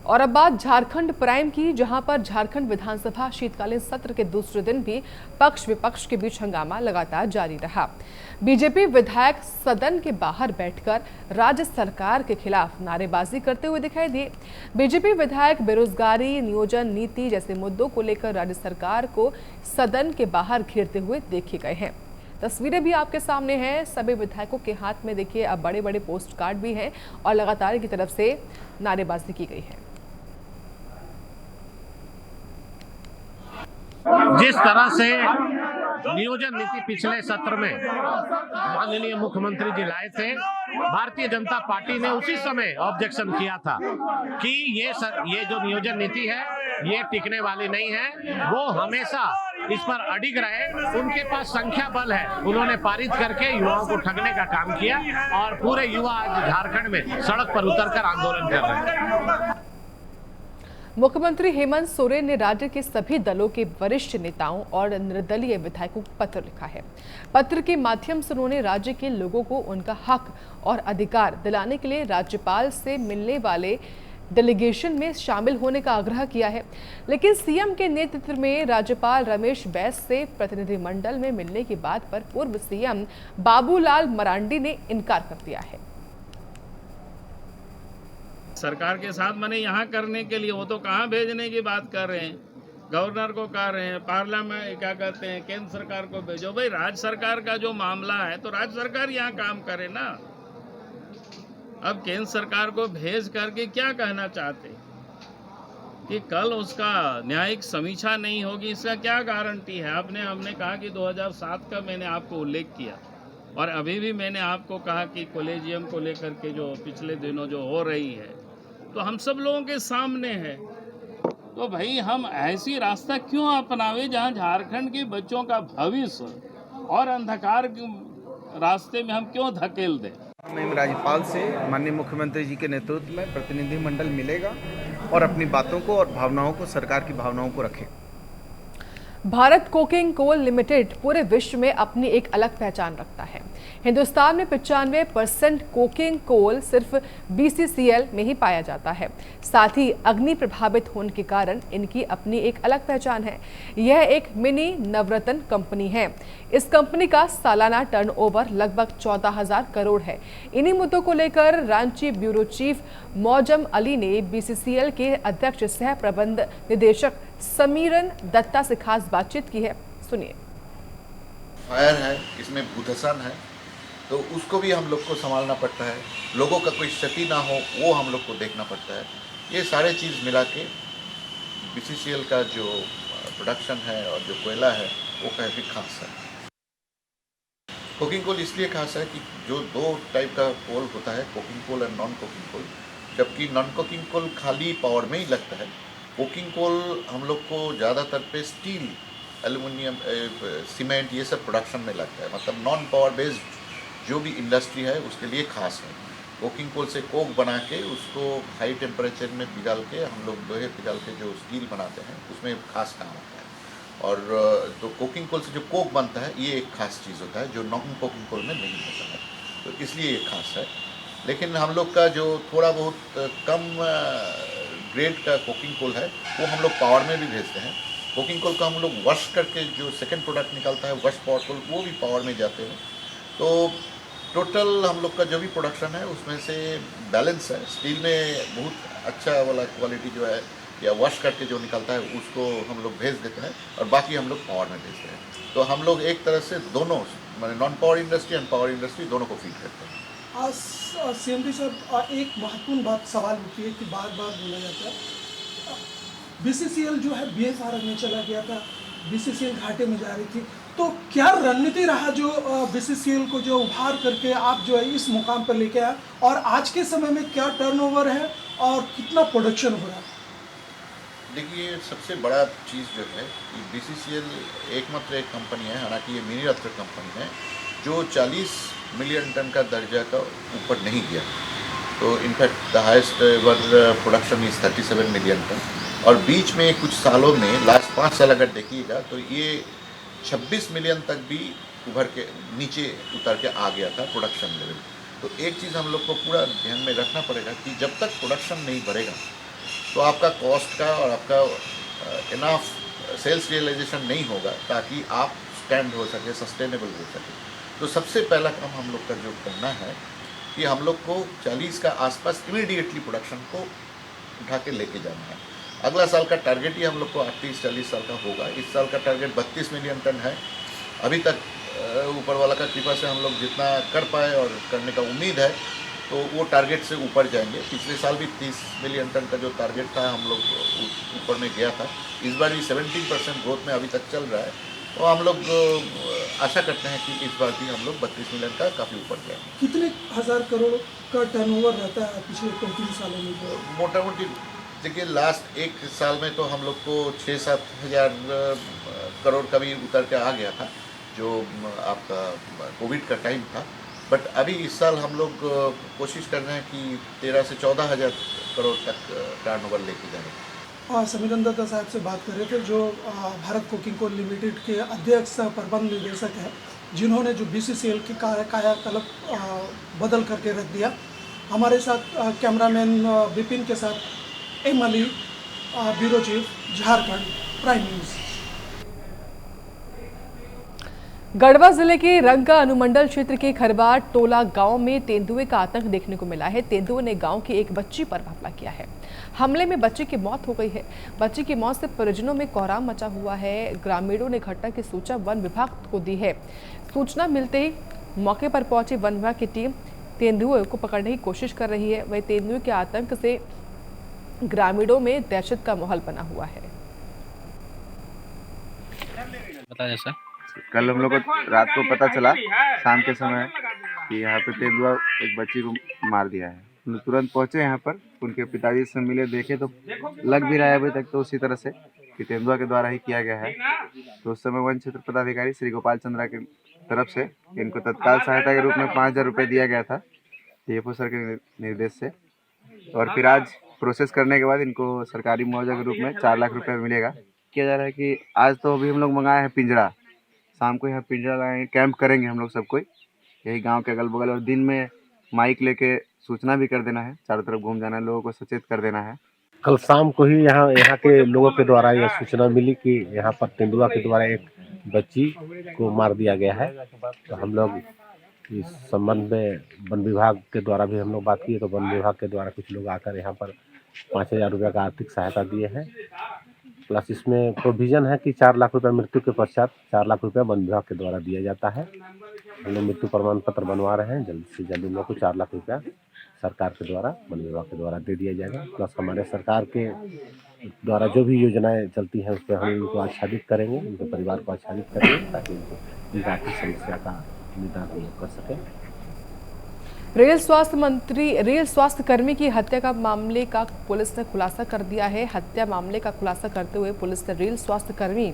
और अब बात झारखंड प्राइम की, जहां पर झारखंड विधानसभा शीतकालीन सत्र के दूसरे दिन भी पक्ष विपक्ष के बीच हंगामा लगातार जारी रहा। बीजेपी विधायक सदन के बाहर बैठकर राज्य सरकार के खिलाफ नारेबाजी करते हुए दिखाई दिए। बीजेपी विधायक बेरोजगारी, नियोजन नीति जैसे मुद्दों को लेकर राज्य सरकार को सदन के बाहर घेरते हुए देखे गए हैं। तस्वीरें भी आपके सामने हैं। सभी विधायकों के हाथ में देखिए अब बड़े बड़े पोस्ट कार्ड भी हैं और लगातार की तरफ से नारेबाजी की गई है। जिस तरह से नियोजन नीति पिछले सत्र में माननीय मुख्यमंत्री जी लाए थे, भारतीय जनता पार्टी ने उसी समय ऑब्जेक्शन किया था कि ये जो नियोजन नीति है ये टिकने वाली नहीं है। वो हमेशा इस पर अडिग रहे, उनके पास संख्या बल है, उन्होंने पारित करके युवाओं को ठगने का काम किया और पूरे युवा आज झारखंड में सड़क पर उतरकर आंदोलन कर रहे हैं। मुख्यमंत्री हेमंत सोरेन ने राज्य के सभी दलों के वरिष्ठ नेताओं और निर्दलीय विधायकों को पत्र लिखा है। पत्र के माध्यम से उन्होंने राज्य के लोगों को उनका हक और अधिकार दिलाने के लिए राज्यपाल से मिलने वाले डेलीगेशन में शामिल होने का आग्रह किया है। लेकिन सीएम के नेतृत्व में राज्यपाल रमेश बैस से प्रतिनिधिमंडल में मिलने की बात पर पूर्व सीएम बाबूलाल मरांडी ने इनकार कर दिया है। सरकार के साथ मैंने यहाँ करने के लिए, वो तो कहाँ भेजने की बात कर रहे हैं, गवर्नर को कह रहे हैं, पार्लियामेंट क्या कहते हैं, केंद्र सरकार को भेजो। भाई राज्य सरकार का जो मामला है तो राज्य सरकार यहाँ काम करे ना। अब केंद्र सरकार को भेज करके क्या कहना चाहते कि कल उसका न्यायिक समीक्षा नहीं होगी, इसका क्या गारंटी है। हमने कहा कि 2007 का मैंने आपको उल्लेख किया और अभी भी मैंने आपको कहा कि कॉलेजियम को लेकर के जो पिछले दिनों जो हो रही है तो हम सब लोगों के सामने है। तो भाई हम ऐसी रास्ता क्यों अपनावे जहां झारखंड के बच्चों का भविष्य और अंधकार के रास्ते में हम क्यों धकेल दें। राज्यपाल से माननीय मुख्यमंत्री जी के नेतृत्व में प्रतिनिधिमंडल मिलेगा और अपनी बातों को और भावनाओं को, सरकार की भावनाओं को रखेगा। भारत कोकिंग कोल लिमिटेड पूरे विश्व में अपनी एक अलग पहचान रखता है। हिंदुस्तान में 95% कोकिंग कोल सिर्फ बीसीसीएल में ही पाया जाता है। साथ ही अग्नि प्रभावित होने के कारण इनकी अपनी एक अलग पहचान है। यह एक मिनी नवरत्न कंपनी है। इस कंपनी का सालाना टर्नओवर लगभग 14,000 करोड़ है। इन्हीं मुद्दों को लेकर रांची ब्यूरो चीफ मौजम अली ने बीसीसीएल के अध्यक्ष सह प्रबंध निदेशक समीरन दत्ता से खास बातचीत की है। सुनिए। फायर है, इसमें भूधसन है, तो उसको भी हम लोग को संभालना पड़ता है। लोगों का कोई क्षति ना हो वो हम लोग को देखना पड़ता है। ये सारे चीज़ मिला के बीसीसीएल का जो प्रोडक्शन है और जो कोयला है वो काफ़ी खास है। कोकिंग कोल इसलिए खास है कि जो दो टाइप का कोल होता है, कोकिंग कोल और नॉन कोकिंग कोल, जबकि नॉन कोकिंग कोल खाली पावर में ही लगता है। कोकिंग कोल हम लोग को ज़्यादातर पे स्टील, एल्युमिनियम, सीमेंट ये सब प्रोडक्शन में लगता है। मतलब नॉन पावर बेस्ड जो भी इंडस्ट्री है उसके लिए खास है। कोकिंग कोल से कोक बना के उसको हाई टेम्परेचर में पिघाल के हम लोग लोहे पिघाल के जो स्टील बनाते हैं उसमें खास काम होता है। और तो कोकिंग कोल से जो कोक बनता है ये एक खास चीज़ होता है जो नॉन कोकिंग कोल में नहीं होता है, तो इसलिए ये खास है। लेकिन हम लोग का जो थोड़ा बहुत कम ग्रेड का कोकिंग कोल है वो हम लोग पावर में भी भेजते हैं। कोकिंग कोल का हम लोग वॉश करके जो सेकंड प्रोडक्ट निकलता है वॉश पावर कोल, वो भी पावर में जाते हैं। तो टोटल हम लोग का जो भी प्रोडक्शन है उसमें से बैलेंस है। स्टील में बहुत अच्छा वाला क्वालिटी जो है या वॉश करके जो निकलता है उसको हम लोग भेज देते हैं और बाकी हम लोग पावर में भेजते हैं। तो हम लोग एक तरह से दोनों माने non power industry and power industry दोनों को फीड करते हैं। सीएमडी साहब, एक महत्वपूर्ण बात सवाल उठती है कि बार बार बोला जाता है बीसीसीएल जो है बीएसआरएल में चला गया था, बीसीसीएल घाटे में जा रही थी, तो क्या रणनीति रहा जो बीसीसीएल को जो उभार करके आप जो है इस मुकाम पर लेके आए और आज के समय में क्या टर्नओवर है और कितना प्रोडक्शन हो रहा है? देखिए, सबसे बड़ा चीज़ जो है कि बीसीसीएल एकमात्र एक कंपनी है, हालांकि ये मिनी रत्न कंपनी है, जो 40 मिलियन टन का दर्जा का ऊपर नहीं गया। तो in fact the highest ever production is 37 million ton. और बीच में कुछ सालों में लास्ट 5 साल अगर देखिएगा तो ये 26 मिलियन तक भी उभर के नीचे उतर के आ गया था प्रोडक्शन लेवल। तो एक चीज़ हम लोग को पूरा ध्यान में रखना पड़ेगा कि जब तक प्रोडक्शन नहीं बढ़ेगा तो आपका कॉस्ट का और आपका इनफ सेल्स रियलाइजेशन नहीं होगा ताकि आप स्टैंड हो सके, सस्टेनेबल हो सके। तो सबसे पहला काम हम लोग का जो करना है कि हम लोग को 40 का आसपास इमीडिएटली प्रोडक्शन को उठा के लेके जाना है। अगला साल का टारगेट ही हम लोग को 38-40 साल का होगा। इस साल का टारगेट 32 मिलियन टन है। अभी तक ऊपर वाला का कृपा से हम लोग जितना कर पाए और करने का उम्मीद है तो वो टारगेट से ऊपर जाएंगे। पिछले साल भी 30 मिलियन टन का जो टारगेट था हम लोग ऊपर में गया था। इस बार भी 17% ग्रोथ में अभी तक चल रहा है। तो हम लोग आशा करते हैं कि इस बार भी हम लोग 32 मिलियन का काफ़ी ऊपर जाएंगे। कितने हज़ार करोड़ का टर्नओवर रहता है पिछले 2-3 सालों में? मोटा मोटी देखिए लास्ट एक साल में तो हम लोग को 6-7 हज़ार करोड़ का भी उतर के आ गया था, जो आपका कोविड का टाइम था। बट अभी इस साल हम लोग कोशिश कर रहे हैं कि 13 से 14 हज़ार करोड़ तक टर्नओवर लेके जाएं। समीरन दत्ता साहब से बात कर रहे थे, जो भारत कोकिंग कोल लिमिटेड के अध्यक्ष प्रबंध निदेशक हैं, जिन्होंने जो BCCL की कायाकल्प बदल करके रख दिया। हमारे साथ कैमरामैन विपिन के साथ M Ali, bureau chief, Jharkhand prime news. Garhwa जिले के रंगा अनुमंडल क्षेत्र के खरवार टोला गांव में तेंदुए का आतंक देखने को मिला है। तेंदुए ने गांव की एक बच्ची पर हमला किया है। हमले में बच्ची की मौत हो गई है। बच्ची की मौत से परिजनों में कोहराम मचा हुआ है। ग्रामीणों ने घटना की सूचना वन विभाग को दी है। सूचना मिलते ही मौके पर पहुंची वन विभाग की टीम तेंदुए को पकड़ने की कोशिश कर रही है। वही तेंदुए के आतंक से ग्रामीणों में दहशत का माहौल बना हुआ है। बताया सर, कल हम लोग को रात को पता चला शाम के समय कि यहाँ पे तेंदुआ एक बच्ची को मार दिया है। हम लोग तुरंत पहुँचे यहाँ पर, उनके पिताजी से मिले, देखे तो लग भी रहा है अभी तक तो उसी तरह से कि तेंदुआ के द्वारा ही किया गया है। तो उस समय वन क्षेत्र पदाधिकारी श्री गोपाल चंद्रा की तरफ से इनको तत्काल सहायता के रूप में 5,000 रुपये दिया गया था DFO सर के निर्देश से। और फिर आज प्रोसेस करने के बाद इनको सरकारी मुआवजा के रूप में 4 लाख रुपये मिलेगा। किया जा रहा है कि आज तो अभी हम लोग मंगाए हैं पिंजरा, शाम को यहाँ पिंजरा लगाएंगे, कैंप करेंगे हम लोग सब कोई यही गांव के अगल बगल, और दिन में माइक लेके सूचना भी कर देना है, चारों तरफ घूम जाना है, लोगों को सचेत कर देना है। कल शाम को ही यहाँ के लोगों के द्वारा यह सूचना मिली कि यहाँ पर तेंदुआ के द्वारा एक बच्ची को मार दिया गया है। तो हम लोग इस संबंध में वन विभाग के द्वारा भी हम लोग बात किए, तो वन विभाग के द्वारा कुछ लोग आकर यहाँ पर 5,000 रुपये का आर्थिक सहायता दिए हैं। प्लस इसमें प्रोविजन है कि 4 लाख रुपये मृत्यु के पश्चात 4 लाख रुपये वन विभाग के द्वारा दिया जाता है। हम लोग मृत्यु प्रमाण पत्र बनवा रहे हैं, जल्द से जल्द उन लोग को 4 लाख रुपया सरकार के द्वारा, वन विभाग के द्वारा दे दिया जाएगा। प्लस हमारे सरकार के द्वारा जो भी योजनाएं चलती हैं उस पर हम उनको आच्छादित करेंगे, उनके परिवार को आच्छादित करेंगे, ताकि उनको आर्थिक समस्या का निदान कर सकें। रेल स्वास्थ्य कर्मी की हत्या का मामले का पुलिस ने खुलासा कर दिया है। हत्या मामले का खुलासा करते हुए पुलिस ने रेल स्वास्थ्य कर्मी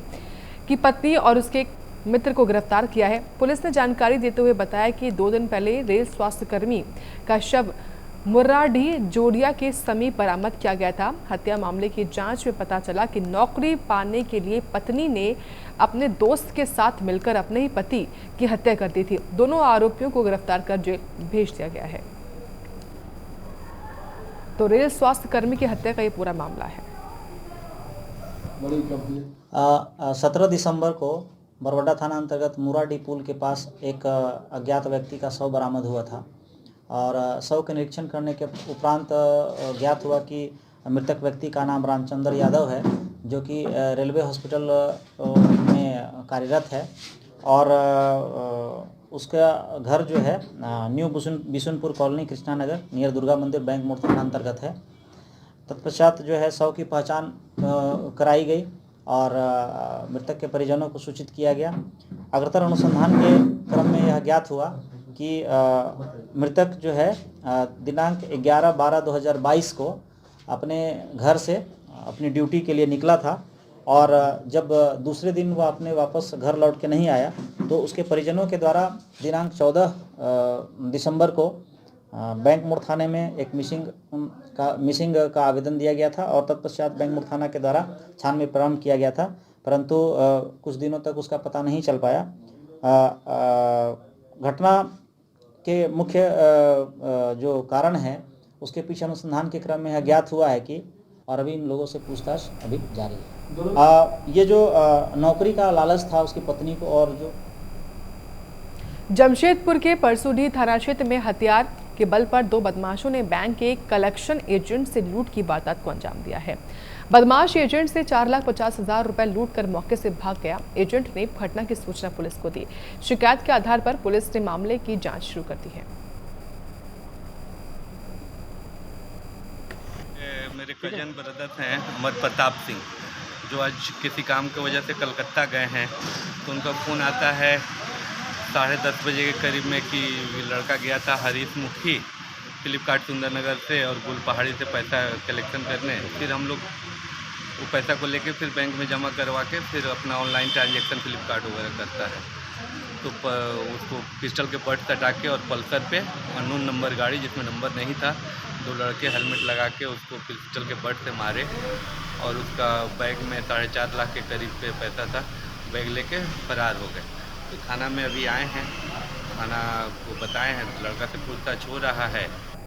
की पत्नी और उसके मित्र को गिरफ्तार किया है। पुलिस ने जानकारी देते हुए बताया कि 2 दिन पहले रेल स्वास्थ्य कर्मी का शव मुर्राडीह जोड़िया के समीप बरामद किया गया था। हत्या मामले की जांच में पता चला कि नौकरी पाने के लिए पत्नी ने अपने दोस्त के साथ मिलकर अपने ही पति की हत्या कर दी थी। दोनों आरोपियों को गिरफ्तार कर जेल भेज दिया गया है। तो रेल स्वास्थ्य कर्मी की हत्या का ये पूरा मामला है। 17 दिसंबर को बरवड्डा थाना अंतर्गत मुराडी पुल के पास एक अज्ञात व्यक्ति का शव बरामद हुआ था और शव के निरीक्षण करने के उपरांत ज्ञात हुआ कि मृतक व्यक्ति का नाम रामचंद्र यादव है, जो कि रेलवे हॉस्पिटल में कार्यरत है और उसका घर जो है new Bishunpur colony Krishna Nagar near Durga मंदिर बैंक मोड़ थाना अंतर्गत है। तत्पश्चात जो है शव की पहचान कराई गई और मृतक के परिजनों को सूचित किया गया। अग्रतर अनुसंधान के क्रम में यह ज्ञात हुआ कि मृतक जो है दिनांक 11/12/2022 को अपने घर से अपनी ड्यूटी के लिए निकला था और जब दूसरे दिन वह अपने वापस घर लौट के नहीं आया तो उसके परिजनों के द्वारा दिनांक 14 दिसंबर को बैंक मोड़ थाने में एक मिसिंग का आवेदन दिया गया था और तत्पश्चात बैंक मोड़ थाना के द्वारा छानबीन प्रारंभ किया गया था, परंतु कुछ दिनों तक उसका पता नहीं चल पाया। घटना के मुख्य जो कारण है उसके पीछे अनुसंधान के क्रम में यह ज्ञात हुआ है कि और अभी इन लोगों से पूछताछ अभी जारी है। ये जो नौकरी का लालच था उसकी पत्नी को, और जो जमशेदपुर के परसूडी थाना क्षेत्र में हथियार के बल पर दो बदमाशों ने बैंक के कलेक्शन एजेंट से लूट की वारदात को अंजाम दिया है। बदमाश एजेंट से 4,50,000 रुपए लूट कर मौके से भाग गया। एजेंट ने घटना की सूचना पुलिस को दी। शिकायत के आधार पर पुलिस ने मामले की जांच शुरू कर दी है। मेरे कजन ब्रदर्स हैं अमर प्रताप सिंह, जो आज किसी काम की वजह से कलकत्ता गए हैं, तो उनका फ़ोन आता है 10:30 बजे के करीब में कि लड़का गया था हरीश मुखी फ्लिपकार्ट सुंदरनगर से और गुल पहाड़ी से पैसा कलेक्शन करने। फिर हम लोग वो पैसा को लेके फिर बैंक में जमा करवा के फिर अपना ऑनलाइन ट्रांजैक्शन फ्लिपकार्ट वगैरह करता है। तो उसको पिस्टल के बट सटा के और पल्सर पे अननोन नंबर गाड़ी जिसमें नंबर नहीं था, दो लड़के हेलमेट लगा के उसको पिस्टल के बट से मारे और उसका बैग में 4.5 लाख के करीब पे पैसा था, बैग लेके फरार हो गए। तो थाना में अभी आए हैं, थाना को बताए हैं, लड़का से पूछताछ हो रहा है।